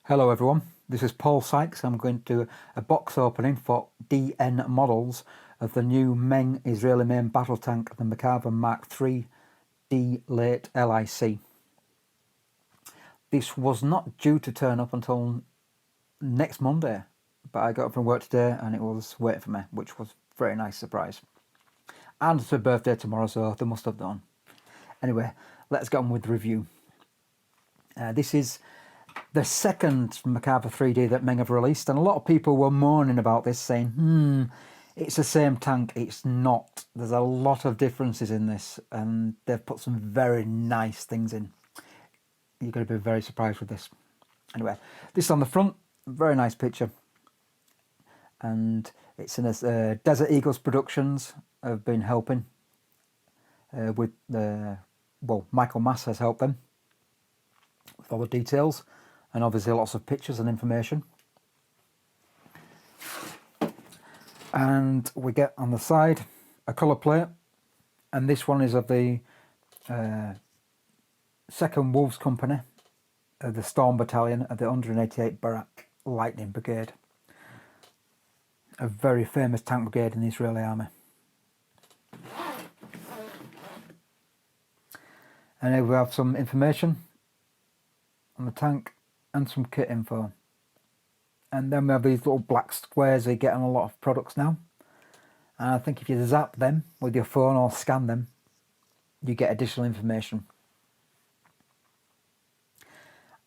Hello everyone, this is Paul Sykes. I'm going to do a box opening for DNModels of the new Meng Israeli main battle tank, the Merkava Mk.3D Late LIC. This was not due to turn up until next Monday, but I got up from work today and it was waiting for me, which was a very nice surprise. And it's her birthday tomorrow, so they must have done. Anyway, let's get on with the review. This is the second Merkava 3D that Meng have released, and a lot of people were moaning about this, saying, it's the same tank. It's not. There's a lot of differences in this, and they've put some very nice things in. You're going to be very surprised with this. Anyway, this on the front, very nice picture. And it's in a Desert Eagles Productions have been helping with the, well, Michael Mass has helped them with all the details. And obviously lots of pictures and information. And we get on the side a colour plate, and this one is of the 2nd Wolves Company, the Storm Battalion of the 188 Barak Lightning Brigade. A very famous tank brigade in the Israeli army. And here we have some information on the tank and some kit info. And then we have these little black squares you get on a lot of products now. And I think if you zap them with your phone or scan them, you get additional information.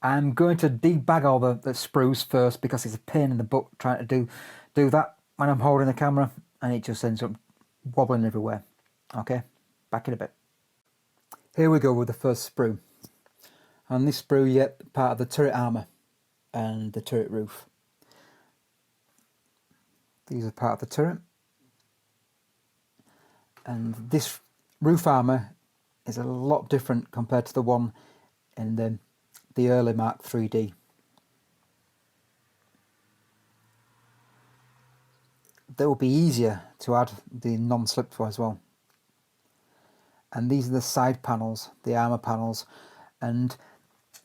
I'm going to debag all the sprues first because it's a pain in the butt trying to do that when I'm holding the camera, and it just ends up wobbling everywhere. Okay, back in a bit. Here we go with the first sprue. And this sprue, yet part of the turret armour and the turret roof. These are part of the turret. And this roof armour is a lot different compared to the one in the early Mk.3D. They will be easier to add the non-slip for as well. And these are the side panels, the armour panels. And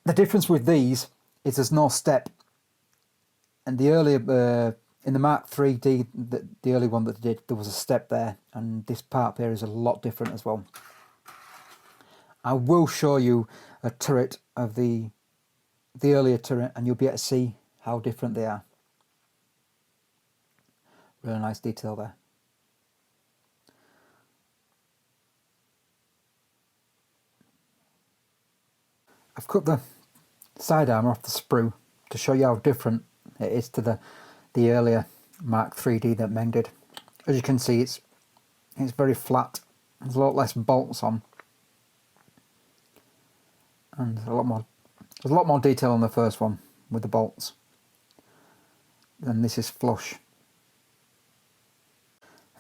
the difference with these is there's no step. And the earlier, in the Mk.3D, the early one that they did, there was a step there. And this part here is a lot different as well. I will show you a turret of the earlier turret, and you'll be able to see how different they are. Really nice detail there. I've cut the side armour off the sprue to show you how different it is to the earlier Mk.3D that Meng did. As you can see, it's very flat. There's a lot less bolts on, and there's a lot more detail on the first one with the bolts. And this is flush.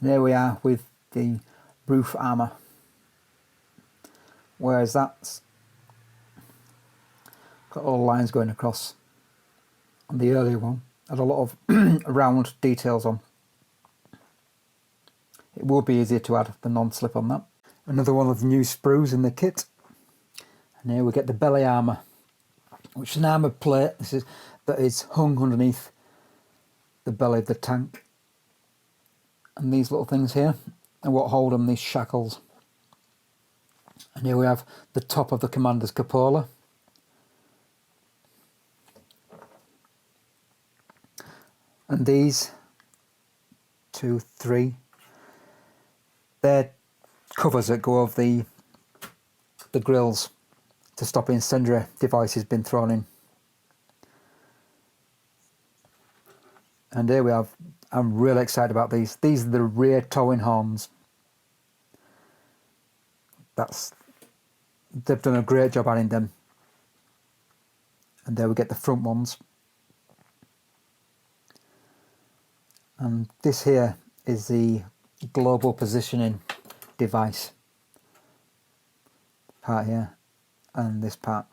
And here we are with the roof armour, whereas that's got all the lines going across. On the earlier one had a lot of round details on. It will be easier to add the non-slip on that. Another one of the new sprues in the kit. And here we get the belly armour, which is an armoured plate that is hung underneath the belly of the tank. And these little things here are what hold them, these shackles. And here we have the top of the commander's cupola. And these 2, 3, they're covers that go over the grills to stop incendiary devices being thrown in. And here we have, I'm really excited about these. These are the rear towing horns. They've done a great job adding them. And there we get the front ones. And this here is the global positioning device part here, and this part.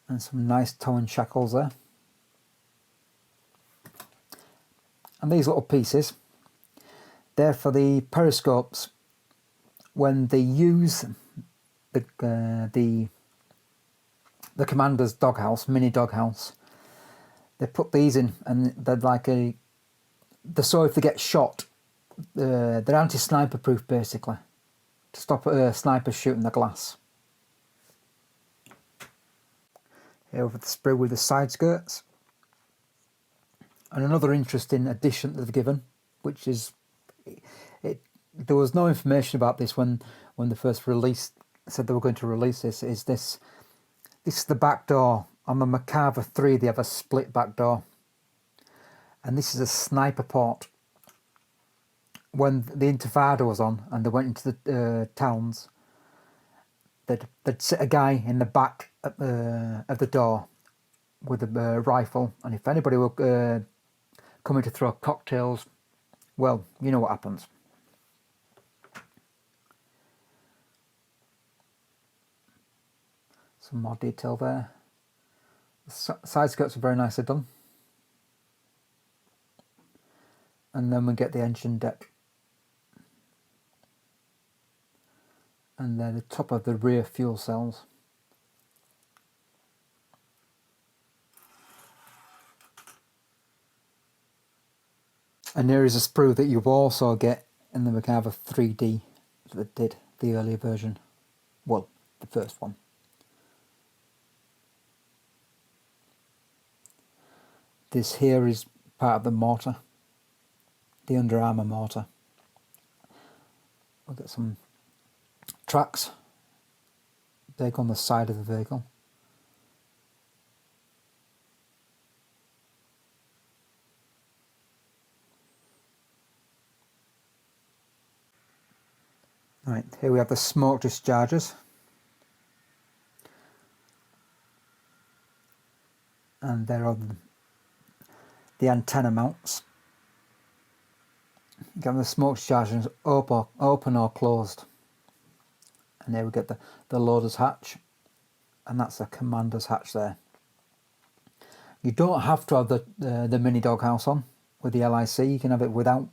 And some nice towing shackles there. And these little pieces, they're for the periscopes when they use the commander's doghouse, mini doghouse, they put these in, and they're like so if they get shot, they're anti-sniper proof basically, to stop snipers shooting the glass. Here with the sprue with the side skirts. And another interesting addition that they've given, which is, there was no information about this when they first said they were going to release this, is this is the back door. On the Merkava 3 they have a split back door. And this is a sniper port. When the Intifada was on and they went into the towns, they'd sit a guy in the back of the door with a rifle, and if anybody were coming to throw cocktails, well, you know what happens. Some more detail there. The side skirts are very nicely done. And then we get the engine deck. And then the top of the rear fuel cells. And there is a sprue that you also get in the Merkava 3D that did the earlier version. Well, the first one. This here is part of the mortar, the under armour mortar. We've got some tracks. They go on the side of the vehicle. Right, here we have the smoke dischargers. And there are the antenna mounts. You get the smoke dischargers open or closed. And there we get the loader's hatch. And that's the commander's hatch there. You don't have to have the mini doghouse on with the LIC. You can have it without.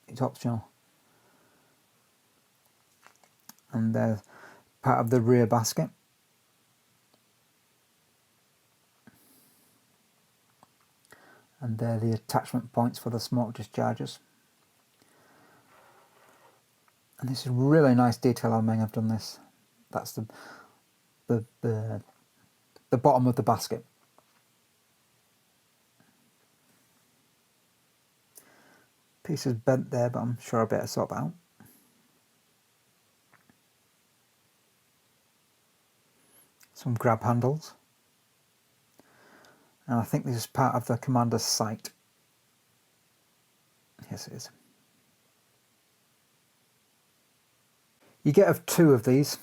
It's optional. And there's part of the rear basket. And they're the attachment points for the smoke dischargers. And this is really nice detail how Meng have done this. That's the bottom of the basket. Piece is bent there, but I'm sure I better sort that out. Some grab handles. And I think this is part of the commander's sight. Yes, it is. You get two of these.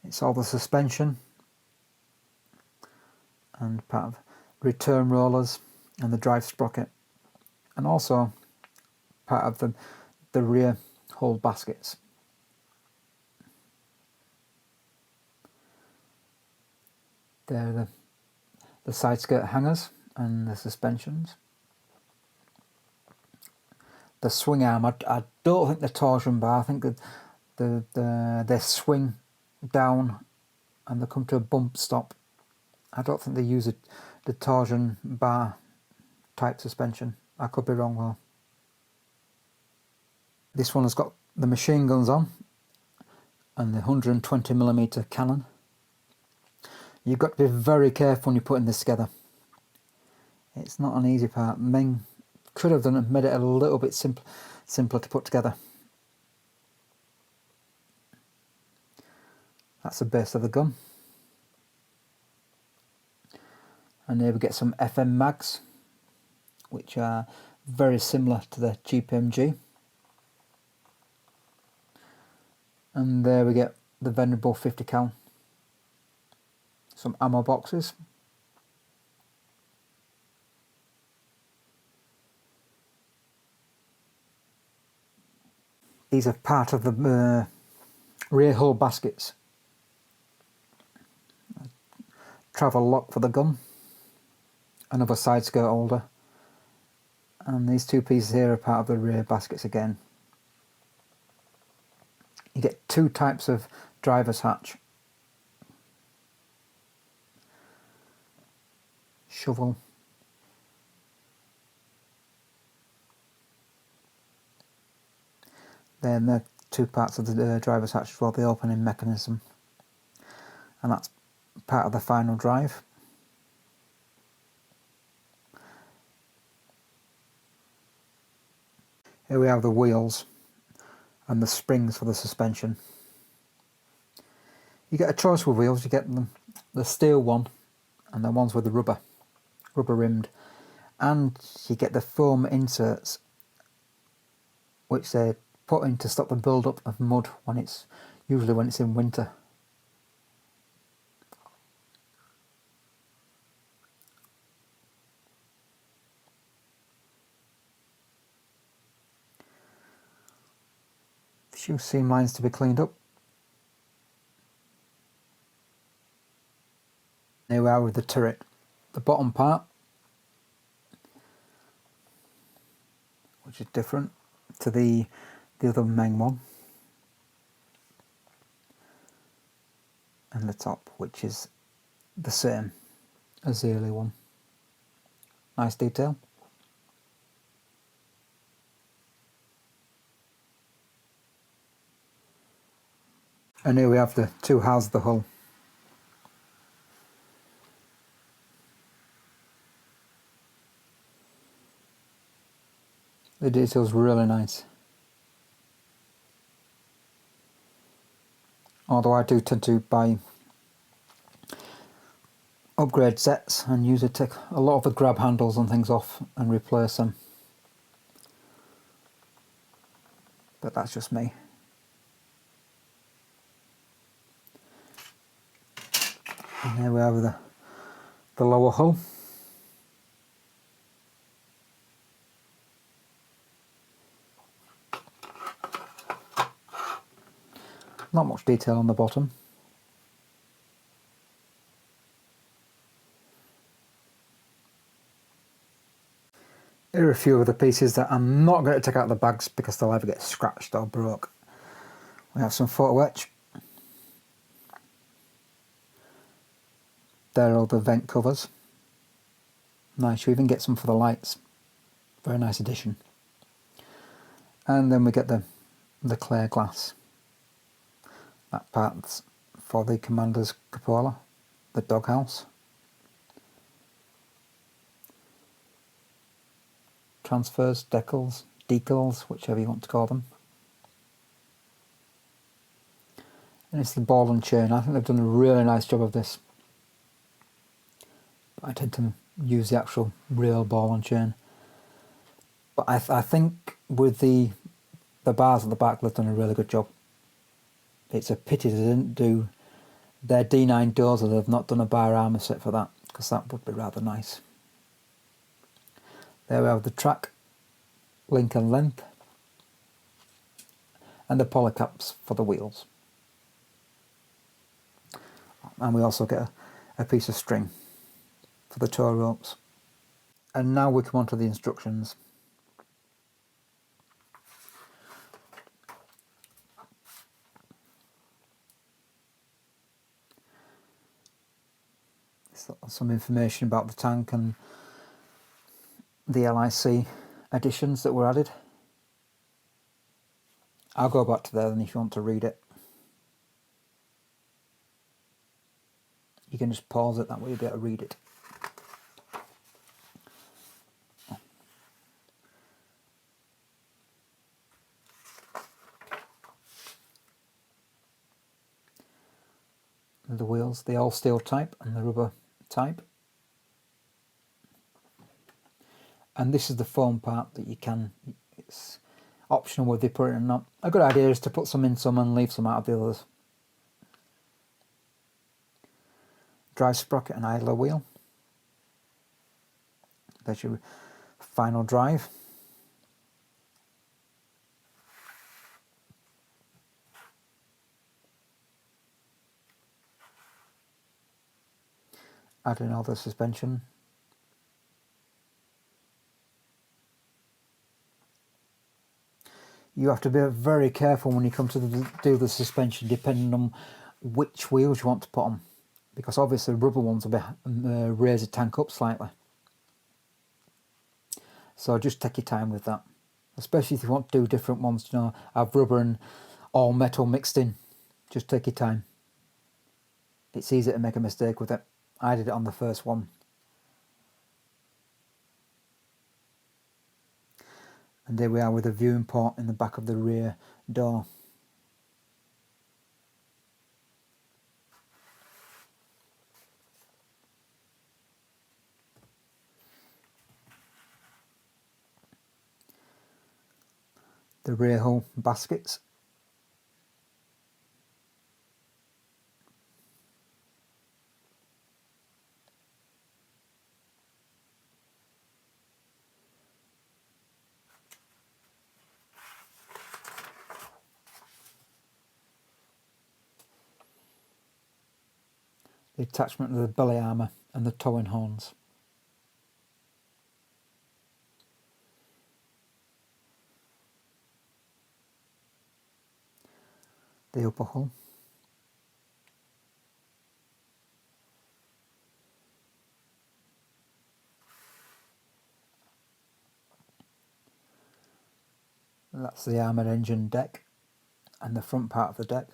It's all the suspension and part of return rollers and the drive sprocket, and also part of the rear whole baskets. They're the side skirt hangers and the suspensions. The swing arm, I don't think the torsion bar, I think that they swing down and they come to a bump stop. I don't think they use the torsion bar type suspension. I could be wrong though. This one has got the machine guns on and the 120mm cannon. You've got to be very careful when you're putting this together. It's not an easy part. Meng could have made it a little bit simpler to put together. That's the base of the gun. And here we get some FM mags, which are very similar to the GPMG. And there we get the venerable 50 cal. Some ammo boxes. These are part of the rear hull baskets. Travel lock for the gun. Another side skirt holder. And these two pieces here are part of the rear baskets again. You get two types of driver's hatch. Shovel. Then the two parts of the driver's hatch as well, the opening mechanism. And that's part of the final drive. Here we have the wheels and the springs for the suspension. You get a choice with wheels. You get the steel one and the ones with the rubber rimmed, and you get the foam inserts which they put in to stop the build up of mud usually when it's in winter. Few seam lines to be cleaned up. Here we are with the turret. The bottom part, which is different to the other Meng one, and the top, which is the same as the early one. Nice detail. And here we have the two halves of the hull. The detail's really nice. Although I do tend to buy upgrade sets and use it to take a lot of the grab handles and things off and replace them. But that's just me. And there we have the lower hull. Not much detail on the bottom. Here are a few of the pieces that I'm not going to take out of the bags because they'll either get scratched or broke. We have some photo etch. There are all the vent covers. Nice, you even get some for the lights. Very nice addition. And then we get the clear glass. That part's for the commander's cupola, the doghouse. Transfers, decals, whichever you want to call them. And it's the ball and chain. I think they've done a really nice job of this. I tend to use the actual real ball and chain. But I think with the bars at the back, they've done a really good job. It's a pity they didn't do their D9 doors, or they've not done a bar armour set for that, because that would be rather nice. There we have the track, link and length, and the polycaps for the wheels. And we also get a piece of string for the tow ropes. And now we come on to the instructions. Some information about the tank and the LIC additions that were added. I'll go back to there then if you want to read it. You can just pause it, that way you'll be able to read it. The wheels, the all steel type and the rubber type. And this is the foam part that you can, it's optional whether you put it or not. A good idea is to put some in some and leave some out of the others. Drive sprocket and idler wheel. There's your final drive. Add in all the suspension. You have to be very careful when you come to do the suspension, depending on which wheels you want to put on, because obviously rubber ones will be raise the tank up slightly. So just take your time with that, especially if you want to do different ones. You know, have rubber and all metal mixed in. Just take your time. It's easy to make a mistake with it. I did it on the first one. And there we are with a viewing port in the back of the rear door. The rear hull baskets. The attachment of the belly armour and the towing horns. The upper hull. That's the armoured engine deck and the front part of the deck.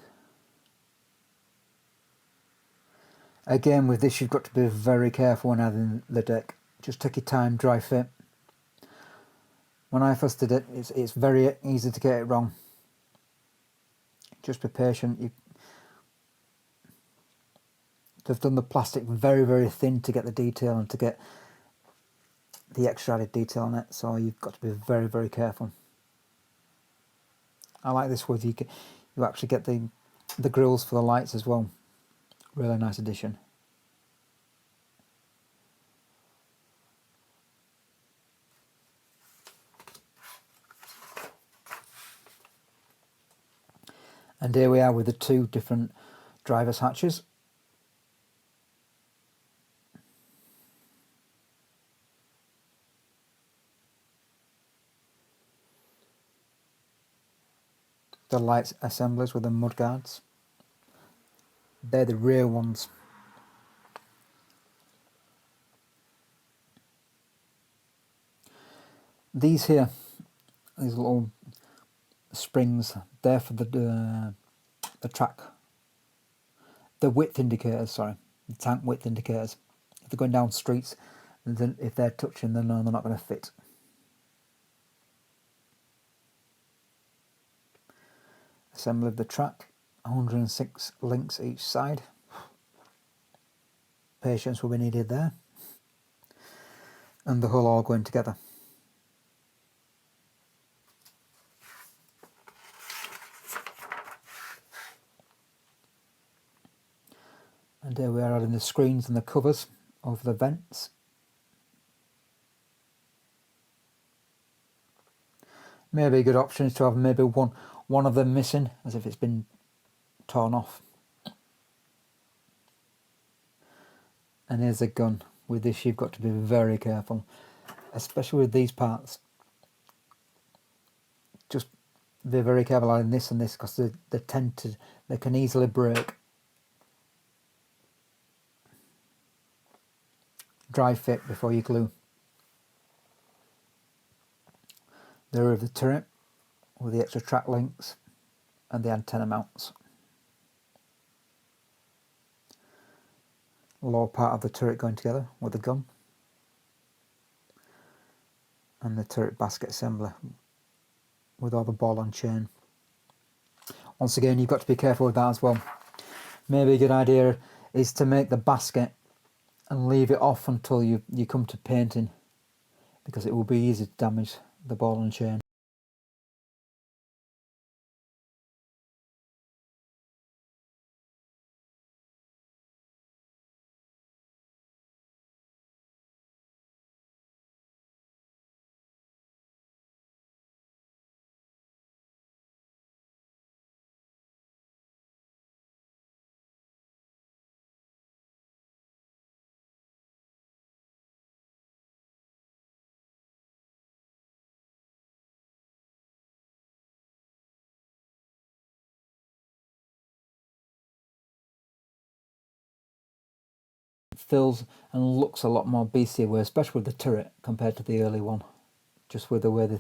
Again, with this you've got to be very careful when adding the deck. Just take your time, dry fit. When I first did it, it's very easy to get it wrong. Just be patient. They've done the plastic very, very thin to get the detail and to get the extra added detail on it, so you've got to be very, very careful. I like this with you actually get the grills for the lights as well. Really nice addition. And here we are with the two different driver's hatches. The lights assemblies with the mudguards. They're the rear ones. These here, these little springs, they're for the track, the width indicators, sorry, the tank width indicators. If they're going down streets, then if they're touching, then no, they're not going to fit. Assembly of the track, 106 links each side. Patience will be needed there. And the hull all going together. And here we are adding the screens and the covers over the vents. Maybe a good option is to have maybe one of them missing, as if it's been torn off. And here's the gun. With this you've got to be very careful, especially with these parts. Just be very careful adding this and this, because they can easily break. Dry fit before you glue. The rear of the turret with the extra track links and the antenna mounts. Lower part of the turret going together with the gun. And the turret basket assembly with all the ball and chain. Once again, you've got to be careful with that as well. Maybe a good idea is to make the basket and leave it off until you come to painting, because it will be easy to damage the ball and chain. feels and looks a lot more beastier, especially with the turret compared to the early one, just with the way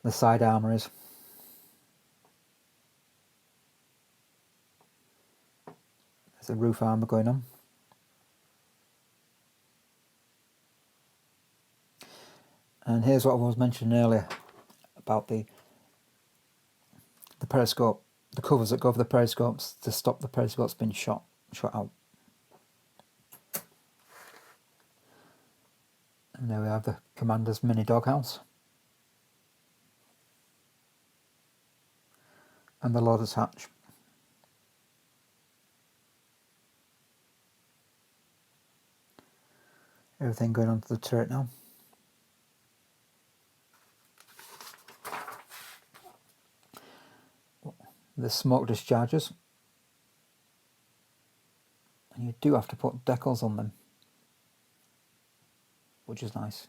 the side armour is. There's a roof armour going on. And here's what I was mentioning earlier about the periscope, the covers that go over the periscopes to stop the periscopes being shot out. And there we have the commander's mini doghouse. And the loader's hatch. Everything going onto the turret now. The smoke discharges. And you do have to put decals on them, which is nice.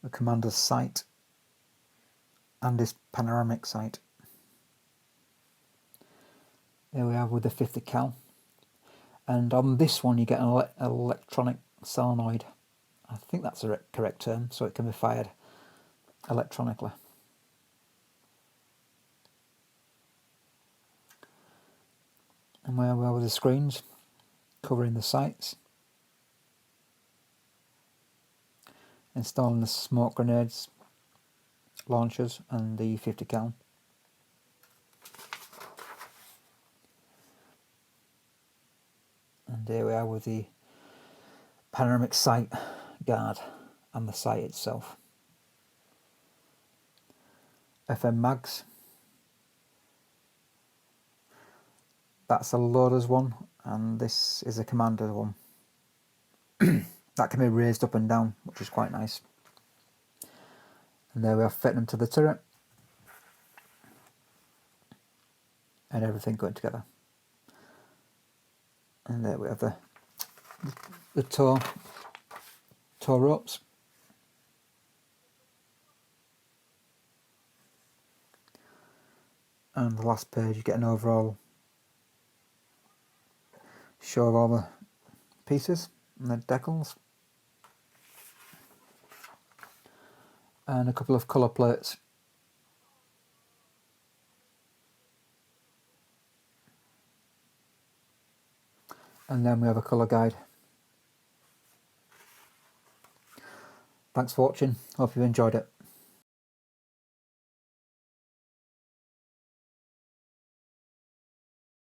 The commander's sight and his panoramic sight. There we are with the 50 cal. And on this one you get an electronic solenoid. I think that's the correct term, so it can be fired electronically. And where we are with the screens, covering the sights. Installing the smoke grenades, launchers and the 50 cal. And here we are with the panoramic sight guard and the sight itself. FM mags. That's a loader's one, and this is a commander's one. That can be raised up and down, which is quite nice. And there we are, fitting them to the turret. And everything going together. And there we have the tow ropes. And the last page you get an overall show of all the pieces and the decals. And a couple of colour plates. And then we have a colour guide. Thanks for watching, hope you've enjoyed it.